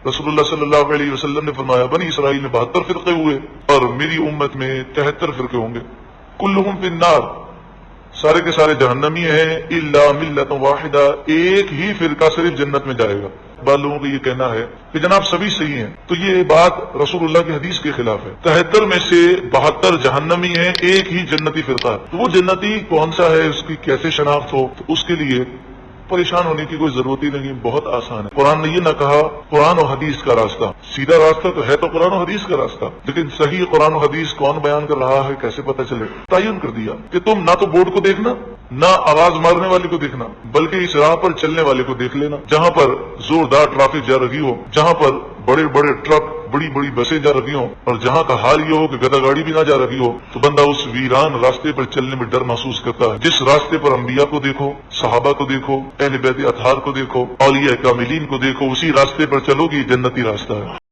رسول اللہ صلی اللہ علیہ وسلم نے فرمایا بنی اسرائیل میں 72 فرقے ہوئے اور میری امت میں 73 فرقے ہوں گے، کلہم فی النار، سارے کے سارے جہنمی ہیں، الا ملت واحدہ، ایک ہی فرقہ صرف جنت میں جائے گا۔ بعض لوگوں کا یہ کہنا ہے کہ جناب سبھی صحیح ہیں، تو یہ بات رسول اللہ کی حدیث کے خلاف ہے۔ 73 میں سے 72 جہنمی ہیں، ایک ہی جنتی فرقہ ہے، تو وہ جنتی کون سا ہے، اس کی کیسے شناخت ہو؟ تو اس کے لیے پریشان ہونے کی کوئی ضرورت ہی نہیں، بہت آسان ہے۔ قرآن نے یہ نہ کہا قرآن و حدیث کا راستہ، سیدھا راستہ تو ہے تو قرآن و حدیث کا راستہ، لیکن صحیح قرآن و حدیث کون بیان کر رہا ہے کیسے پتہ چلے؟ تعین کر دیا کہ تم نہ تو بورڈ کو دیکھنا، نہ آواز مارنے والے کو دیکھنا، بلکہ اس راہ پر چلنے والے کو دیکھ لینا، جہاں پر زوردار ٹریفک جا رہی ہو، جہاں پر بڑے بڑے ٹرک، بڑی بڑی بسیں جا رہی ہوں، اور جہاں کا حال یہ ہو کہ گدا گاڑی بھی نہ جا رہی ہو، تو بندہ اس ویران راستے پر چلنے میں ڈر محسوس کرتا ہے۔ جس راستے پر انبیاء کو دیکھو، صحابہ کو دیکھو، اہل بیت اطہار کو دیکھو، اولیاء کاملین کو دیکھو، اسی راستے پر چلو گی، جنتی راستہ ہے۔